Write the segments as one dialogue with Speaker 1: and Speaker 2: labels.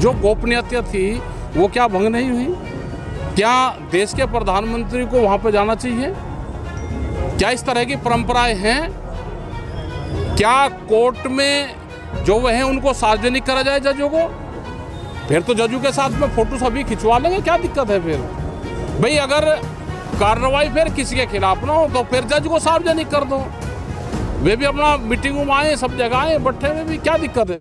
Speaker 1: जो गोपनीयता थी वो क्या भंग नहीं हुई? क्या देश के प्रधानमंत्री को वहाँ पर जाना चाहिए? क्या इस तरह की परंपराएं हैं? क्या कोर्ट में जो वह हैं उनको सार्वजनिक करा जाए जजों को? फिर तो जजों के साथ में फोटो सभी खिंचवा लेंगे, क्या दिक्कत है फिर? भाई अगर कार्रवाई फिर किसी के खिलाफ ना हो तो फिर जज को सार्वजनिक कर दो। वे भी अपना मीटिंगों में आए, सब जगह आए, बट्ठे में भी, क्या दिक्कत है?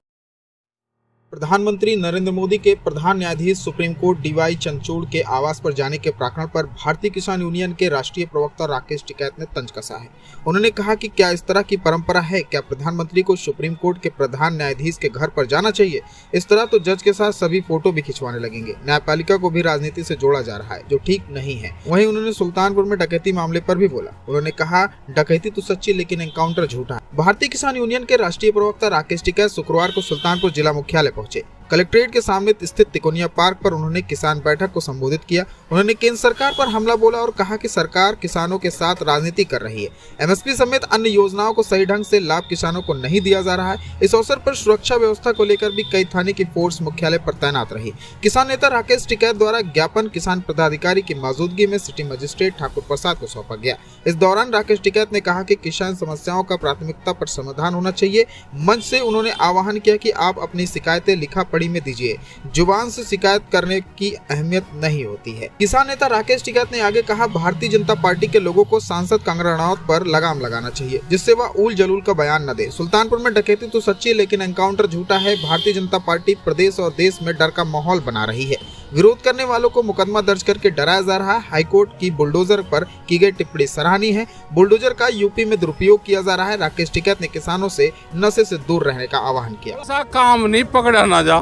Speaker 2: प्रधानमंत्री नरेंद्र मोदी के प्रधान न्यायाधीश सुप्रीम कोर्ट डीवाई चंद्रचूड़ के आवास पर जाने के प्रकरण पर भारतीय किसान यूनियन के राष्ट्रीय प्रवक्ता राकेश टिकैत ने तंज कसा है। उन्होंने कहा कि क्या इस तरह की परंपरा है? क्या प्रधानमंत्री को सुप्रीम कोर्ट के प्रधान न्यायाधीश के घर पर जाना चाहिए? इस तरह तो जज के साथ सभी फोटो भी खिंचवाने लगेंगे। न्यायपालिका को भी राजनीति से जोड़ा जा रहा है, जो ठीक नहीं है। वहीं उन्होंने सुल्तानपुर में डकैती मामले पर भी बोला। उन्होंने कहा, डकैती तो सच्ची, लेकिन एनकाउंटर झूठा है। भारतीय किसान यूनियन के राष्ट्रीय प्रवक्ता राकेश टिकैत शुक्रवार को सुल्तानपुर जिला मुख्यालय पहुंचे। कलेक्ट्रेट के सामने स्थित तिकोनिया पार्क पर उन्होंने किसान बैठक को संबोधित किया। उन्होंने केंद्र सरकार पर हमला बोला और कहा कि सरकार किसानों के साथ राजनीति कर रही है। एमएसपी समेत अन्य योजनाओं को सही ढंग से लाभ किसानों को नहीं दिया जा रहा है। इस अवसर पर सुरक्षा व्यवस्था को लेकर भी कई थाने की फोर्स मुख्यालय पर तैनात रही। किसान नेता राकेश टिकैत द्वारा ज्ञापन किसान पदाधिकारी की मौजूदगी में सिटी मजिस्ट्रेट ठाकुर प्रसाद को सौंपा गया। इस दौरान राकेश टिकैत ने कहा कि किसान समस्याओं का प्राथमिकता पर समाधान होना चाहिए। मंच से उन्होंने आह्वान किया कि आप अपनी शिकायतें लिखा पढ़ी में दीजिए, जुबान से शिकायत करने की अहमियत नहीं होती है। किसान नेता राकेश टिकैत ने आगे कहा, भारतीय जनता पार्टी के लोगों को सांसद कंगना रनौत पर लगाम लगाना चाहिए, जिससे वह उल जलूल का बयान न दे। सुल्तानपुर में डकैती तो सच्ची, लेकिन एनकाउंटर झूठा है। भारतीय जनता पार्टी प्रदेश और देश में डर का माहौल बना रही है। विरोध करने वालों को मुकदमा दर्ज करके डराया जा रहा है। हाईकोर्ट की बुलडोजर पर की गई टिप्पणी सराहनीय है। बुलडोजर का यूपी में दुरुपयोग किया जा रहा है। राकेश टिकैत ने किसानों से नशे से दूर रहने का आह्वान किया।
Speaker 1: ऐसा काम नहीं पकड़ा ना जा,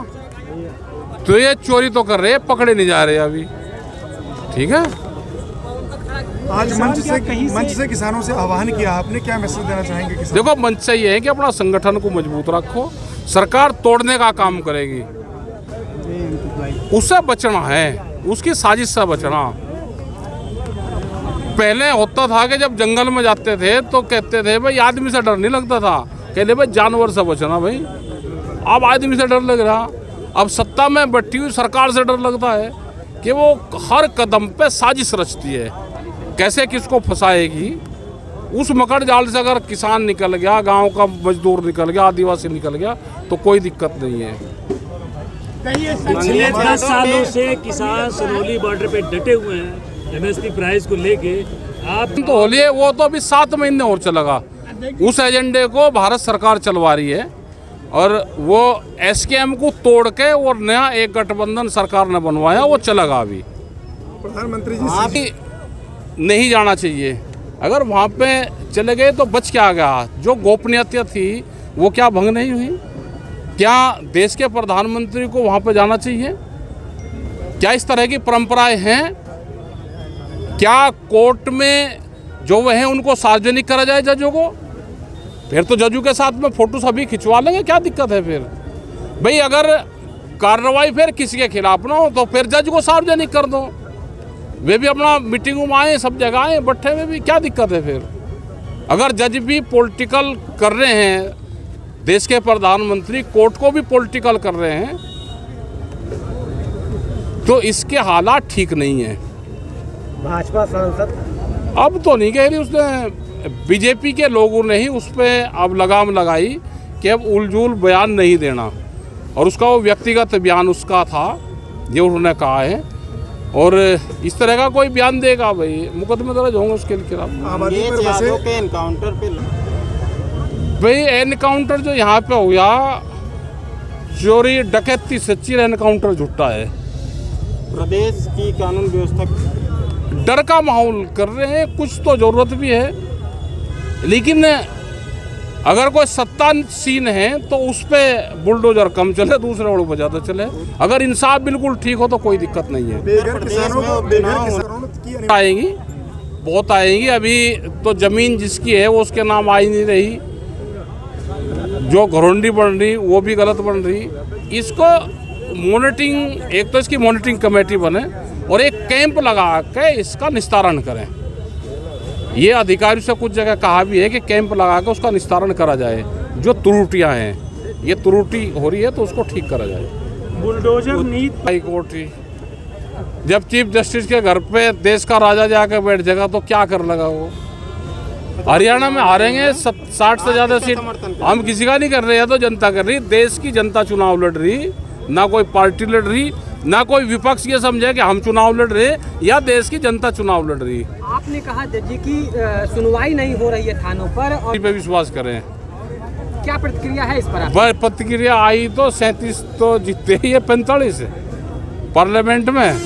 Speaker 1: तो ये चोरी तो कर रहे हैं, पकड़े नहीं जा रहे अभी। ठीक है,
Speaker 3: आज मंच से किसानों से आह्वान किया, आपने क्या मैसेज देना चाहेंगे किसान?
Speaker 1: देखो, मंच से ये है कि अपना संगठन को मजबूत रखो। सरकार तोड़ने का काम करेगी, उससे बचना है, उसकी साजिश से बचना। पहले होता था कि जब जंगल में जाते थे तो कहते थे भाई आदमी से डर नहीं लगता था, कहते भाई जानवर से बचना। भाई अब आदमी से डर लग रहा। अब सत्ता में बैठी हुई सरकार से डर लगता है कि वो हर कदम पे साजिश रचती है, कैसे किसको फंसाएगी। उस मकड़ जाल से अगर किसान निकल गया, गांव का मजदूर निकल गया, आदिवासी निकल गया तो कोई दिक्कत नहीं है।
Speaker 4: पिछले 10 सालों से किसान सनौली बॉर्डर पे डटे हुए हैं एमएसपी प्राइस को लेके। आप
Speaker 1: तो होलिए, वो तो अभी 7 महीने और चलेगा। उस एजेंडे को भारत सरकार चलवा रही है और वो एसकेएम को तोड़ के और नया एक गठबंधन सरकार ने बनवाया, वो चलेगा। अभी
Speaker 3: प्रधानमंत्री जी
Speaker 1: नहीं जाना चाहिए। अगर वहाँ पे चले गए तो बच क्या गया? जो गोपनीयता थी वो क्या भंग नहीं हुई? क्या देश के प्रधानमंत्री को वहाँ पे जाना चाहिए? क्या इस तरह की परंपराएं हैं? क्या कोर्ट में जो वह हैं उनको सार्वजनिक करा जाए जजों को? फिर तो जजों के साथ में फोटो सभी खिंचवा लेंगे, क्या दिक्कत है फिर? भाई अगर कार्रवाई फिर किसी के खिलाफ ना हो तो फिर जज को सार्वजनिक कर दो। वे भी अपना मीटिंगों में आए, सब जगह आए, बट्ठे में भी, क्या दिक्कत है फिर? अगर जज भी पॉलिटिकल कर रहे हैं, देश के प्रधानमंत्री कोर्ट को भी पॉलिटिकल कर रहे हैं, तो इसके हालात ठीक नहीं है।
Speaker 4: भाजपा सांसद
Speaker 1: अब तो नहीं कह रही, उसने बीजेपी के लोगों ने ही उस पर अब लगाम लगाई कि अब उलझुल बयान नहीं देना, और उसका वो व्यक्तिगत बयान उसका था, ये उन्होंने कहा है। और इस तरह का कोई बयान देगा भाई मुकदमे दर्ज होंगे उसके खिलाफ।
Speaker 5: एनकाउंटर पे
Speaker 1: भाई एनकाउंटर जो यहाँ पे हो गया, चोरी डकैती सच्ची, एनकाउंटर झूठा है।
Speaker 5: प्रदेश की कानून व्यवस्था
Speaker 1: डर का माहौल कर रहे हैं। कुछ तो जरूरत भी है, लेकिन अगर कोई सत्ता सीन है तो उस पर बुलडोजर कम चले, दूसरे रोड पर ज़्यादा चले। अगर इंसाफ बिल्कुल ठीक हो तो कोई दिक्कत नहीं है। आएंगी, बहुत आएंगी। अभी तो ज़मीन जिसकी है वो उसके नाम आई नहीं रही, जो घरोंडी बन रही वो भी गलत बन रही। इसको मॉनिटरिंग, एक तो इसकी मॉनिटरिंग कमेटी बने और एक कैंप लगा के इसका निस्तारण करें। ये अधिकारी से कुछ जगह कहा भी है कि कैंप लगा के उसका निस्तारण करा जाए। जो त्रुटियां हैं, ये त्रुटि हो रही है तो उसको ठीक करा जाए।
Speaker 4: बुलडोजर नीति
Speaker 1: हाई कोर्ट ही जब चीफ जस्टिस के घर पे देश का राजा जाकर बैठ जाएगा तो क्या कर लगा वो। हरियाणा में हारेंगे 60 से ज़्यादा सीट, हम किसी का नहीं कर रहे हैं, तो जनता कर रही, देश की जनता चुनाव लड़ रही, ना कोई पार्टी लड़ रही, ना कोई विपक्ष ये समझे कि हम चुनाव लड़ रहे या देश की जनता चुनाव लड़ रही।
Speaker 6: आपने कहा जज जी की सुनवाई नहीं हो रही है थानों पर, और
Speaker 1: पे विश्वास करें।
Speaker 6: क्या प्रतिक्रिया है इस पर?
Speaker 1: वह प्रतिक्रिया आई तो 37 तो जीतते ही है, 45 पार्लियामेंट में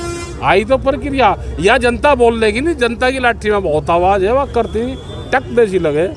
Speaker 1: आई तो प्रक्रिया, या जनता बोल लेगी नहीं, जनता की लाठी में बहुत आवाज़ है, वह करती टक देसी लगे।